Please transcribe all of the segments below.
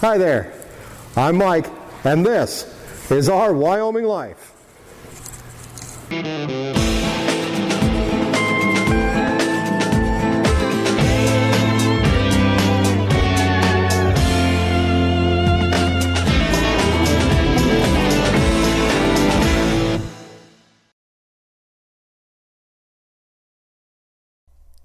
Hi there, I'm Mike, and this is Our Wyoming Life.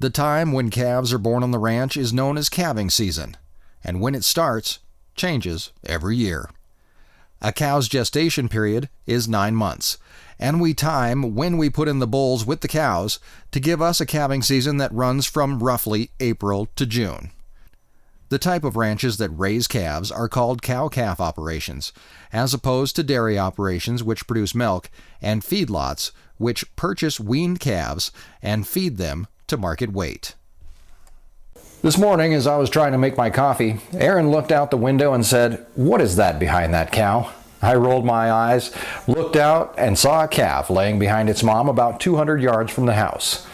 The time when calves are born on the ranch is known as calving season, and when it starts, changes every year. A cow's gestation period is 9 months, and we time when we put in the bulls with the cows to give us a calving season that runs from roughly April to June. The type of ranches that raise calves are called cow-calf operations, as opposed to dairy operations which produce milk, and feedlots which purchase weaned calves and feed them to market weight. This morning, as I was trying to make my coffee, Aaron looked out the window and said, "What is that behind that cow?" I rolled my eyes, looked out, and saw a calf laying behind its mom about 200 yards from the house.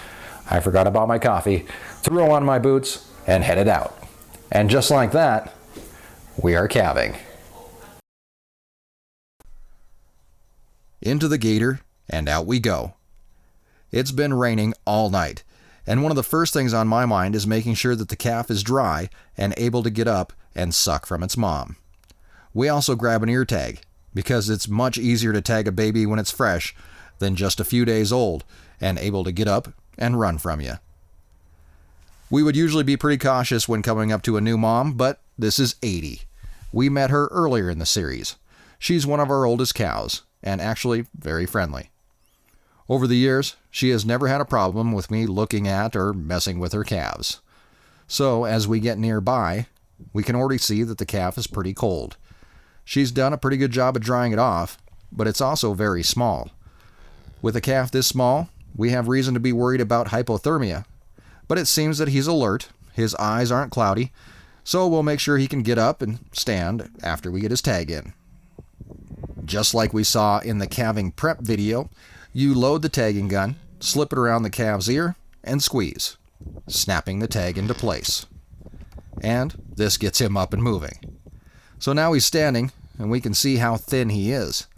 I forgot about my coffee, threw on my boots, and headed out. And just like that, we are calving. Into the gator, and out we go. It's been raining all night, and one of the first things on my mind is making sure that the calf is dry and able to get up and suck from its mom. We also grab an ear tag, because it's much easier to tag a baby when it's fresh than just a few days old and able to get up and run from you. We would usually be pretty cautious when coming up to a new mom, but this is 80. We met her earlier in the series. She's one of our oldest cows, and actually very friendly. Over the years, she has never had a problem with me looking at or messing with her calves. So, as we get nearby, we can already see that the calf is pretty cold. She's done a pretty good job of drying it off, but it's also very small. With a calf this small, we have reason to be worried about hypothermia, but it seems that he's alert, his eyes aren't cloudy, so we'll make sure he can get up and stand after we get his tag in. Just like we saw in the calving prep video, you load the tagging gun, slip it around the calf's ear, and squeeze, snapping the tag into place. And this gets him up and moving. So now he's standing, and we can see how thin he is.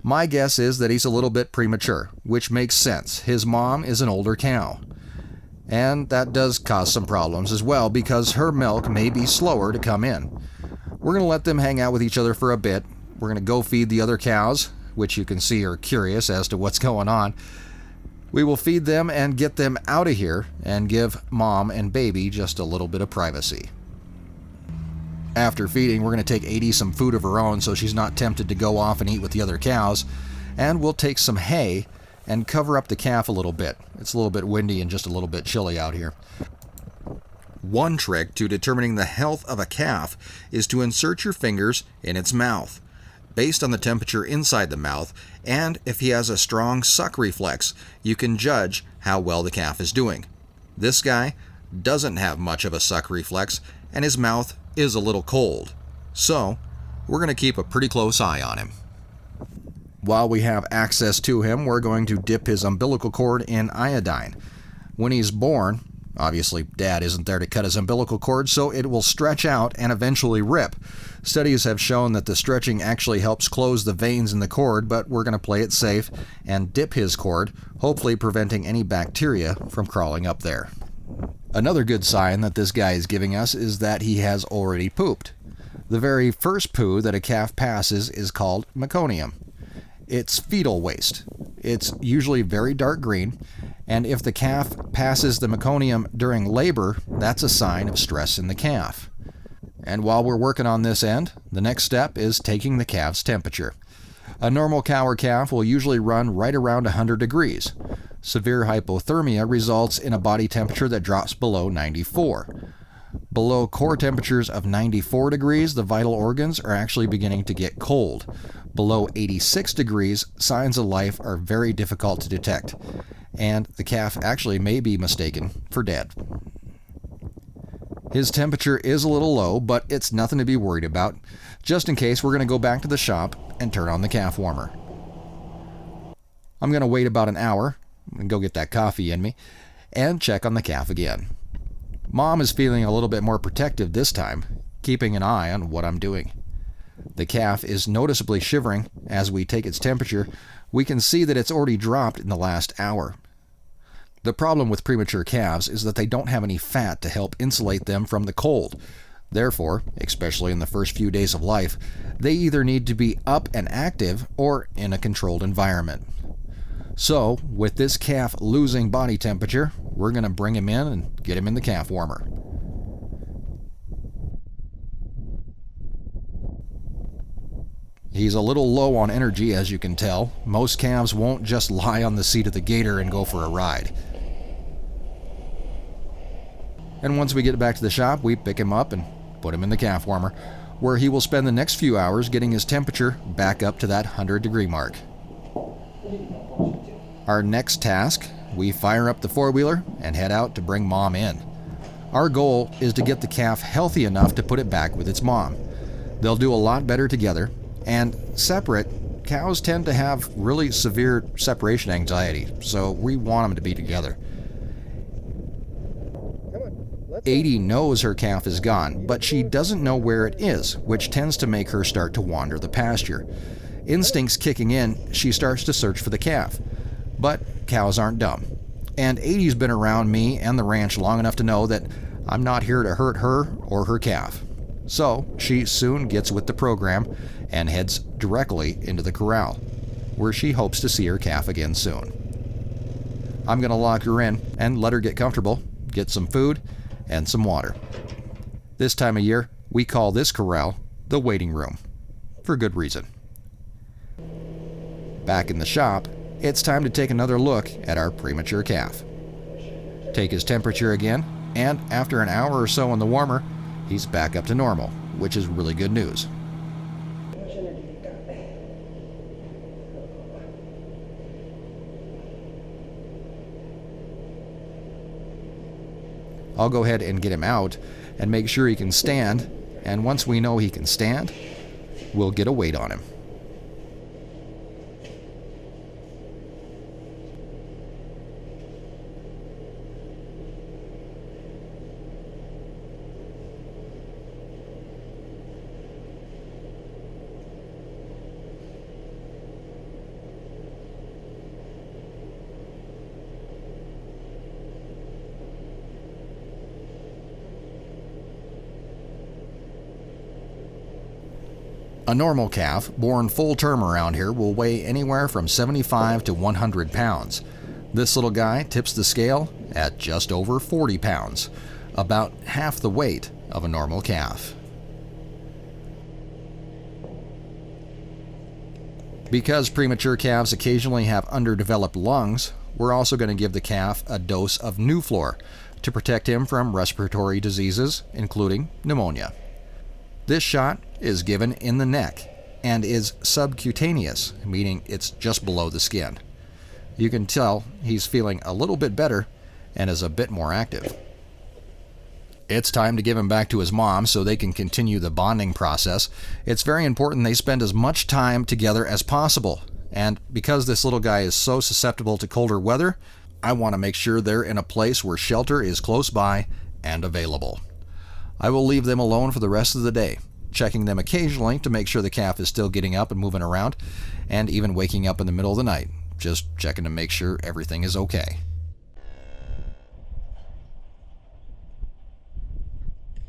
My guess is that he's a little bit premature, which makes sense. His mom is an older cow. And that does cause some problems as well, because her milk may be slower to come in. We're going to let them hang out with each other for a bit. We're going to go feed the other cows, which you can see are curious as to what's going on. We will feed them and get them out of here and give mom and baby just a little bit of privacy. After feeding, we're going to take 80 some food of her own so she's not tempted to go off and eat with the other cows, and we'll take some hay and cover up the calf a little bit. It's a little bit windy and just a little bit chilly out here. One trick to determining the health of a calf is to insert your fingers in its mouth. Based on the temperature inside the mouth, and if he has a strong suck reflex, you can judge how well the calf is doing. This guy doesn't have much of a suck reflex, and his mouth is a little cold. So, we're going to keep a pretty close eye on him. While we have access to him, we're going to dip his umbilical cord in iodine. When he's born, obviously Dad isn't there to cut his umbilical cord, so it will stretch out and eventually rip. Studies have shown that the stretching actually helps close the veins in the cord, but we're going to play it safe and dip his cord, hopefully preventing any bacteria from crawling up there. Another good sign that this guy is giving us is that he has already pooped. The very first poo that a calf passes is called meconium. It's fetal waste. It's usually very dark green, and if the calf passes the meconium during labor, that's a sign of stress in the calf. And while we're working on this end, the next step is taking the calf's temperature. A normal cow or calf will usually run right around 100 degrees. Severe hypothermia results in a body temperature that drops below 94. Below core temperatures of 94 degrees, the vital organs are actually beginning to get cold. Below 86 degrees, signs of life are very difficult to detect, and the calf actually may be mistaken for dead. His temperature is a little low, but it's nothing to be worried about. Just in case, we're going to go back to the shop and turn on the calf warmer. I'm going to wait about an hour and go get that coffee in me and check on the calf again. Mom is feeling a little bit more protective this time. keeping an eye on what I'm doing. The calf is noticeably shivering. As we take its temperature, we can see that it's already dropped in the last hour. The problem with premature calves is that they don't have any fat to help insulate them from the cold. Therefore, especially in the first few days of life, they either need to be up and active or in a controlled environment. So, with this calf losing body temperature, we're going to bring him in and get him in the calf warmer. He's a little low on energy, as you can tell. Most calves won't just lie on the seat of the gator and go for a ride. And once we get back to the shop, we pick him up and put him in the calf warmer, where he will spend the next few hours getting his temperature back up to that 100-degree mark. Our next task, we fire up the four-wheeler and head out to bring Mom in. Our goal is to get the calf healthy enough to put it back with its mom. They'll do a lot better together, and separate, cows tend to have really severe separation anxiety, so we want them to be together. 80 knows her calf is gone, but she doesn't know where it is, which tends to make her start to wander the pasture. Instincts kicking in, she starts to search for the calf. But cows aren't dumb. And 80's been around me and the ranch long enough to know that I'm not here to hurt her or her calf. So she soon gets with the program and heads directly into the corral, where she hopes to see her calf again soon. I'm going to lock her in and let her get comfortable, get some food, and some water. This time of year, we call this corral the waiting room, for good reason. Back in the shop, it's time to take another look at our premature calf. Take his temperature again, and after an hour or so in the warmer, he's back up to normal, which is really good news. I'll go ahead and get him out and make sure he can stand, and once we know he can stand, we'll get a weight on him. A normal calf, born full term around here, will weigh anywhere from 75 to 100 pounds. This little guy tips the scale at just over 40 pounds, about half the weight of a normal calf. Because premature calves occasionally have underdeveloped lungs, we're also going to give the calf a dose of Nuflor to protect him from respiratory diseases, including pneumonia. This shot is given in the neck and is subcutaneous, meaning it's just below the skin. You can tell he's feeling a little bit better and is a bit more active. It's time to give him back to his mom so they can continue the bonding process. It's very important they spend as much time together as possible. And because this little guy is so susceptible to colder weather, I want to make sure they're in a place where shelter is close by and available. I will leave them alone for the rest of the day, checking them occasionally to make sure the calf is still getting up and moving around, and even waking up in the middle of the night, just checking to make sure everything is okay.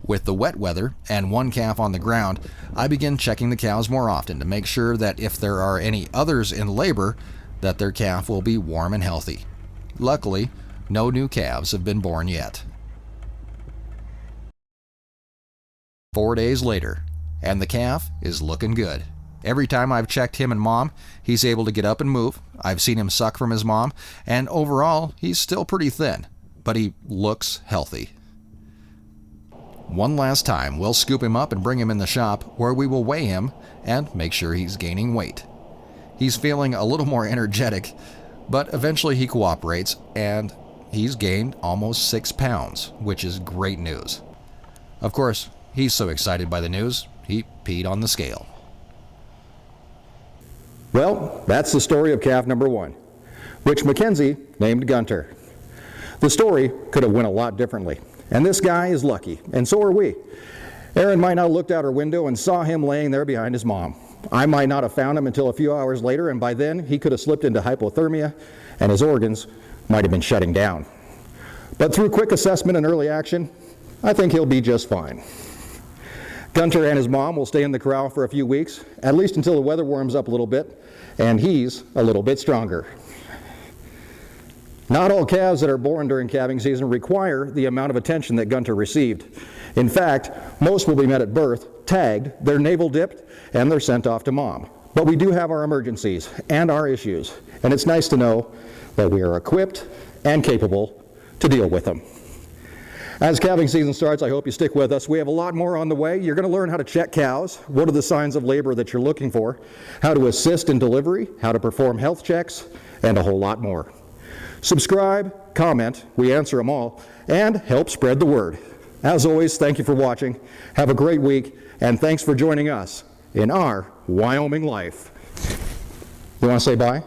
With the wet weather and one calf on the ground, I begin checking the cows more often to make sure that if there are any others in labor, that their calf will be warm and healthy. Luckily, no new calves have been born yet. 4 days later, and the calf is looking good. Every time I've checked him and mom, he's able to get up and move. I've seen him suck from his mom, and overall, he's still pretty thin, but he looks healthy. One last time, we'll scoop him up and bring him in the shop, where we will weigh him and make sure he's gaining weight. He's feeling a little more energetic, but eventually he cooperates, and he's gained almost 6 pounds, which is great news. Of course, he's so excited by the news, he peed on the scale. Well, that's the story of calf number 1, which Mackenzie named Gunter. The story could have went a lot differently, and this guy is lucky, and so are we. Erin might not have looked out her window and saw him laying there behind his mom. I might not have found him until a few hours later, and by then he could have slipped into hypothermia and his organs might have been shutting down. But through quick assessment and early action, I think he'll be just fine. Gunter and his mom will stay in the corral for a few weeks, at least until the weather warms up a little bit, and he's a little bit stronger. Not all calves that are born during calving season require the amount of attention that Gunter received. In fact, most will be met at birth, tagged, they're navel dipped, and they're sent off to mom. But we do have our emergencies and our issues, and it's nice to know that we are equipped and capable to deal with them. As calving season starts, I hope you stick with us. We have a lot more on the way. You're going to learn how to check cows, what are the signs of labor that you're looking for, how to assist in delivery, how to perform health checks, and a whole lot more. Subscribe, comment, we answer them all, and help spread the word. As always, thank you for watching. Have a great week, and thanks for joining us in Our Wyoming Life. You want to say bye?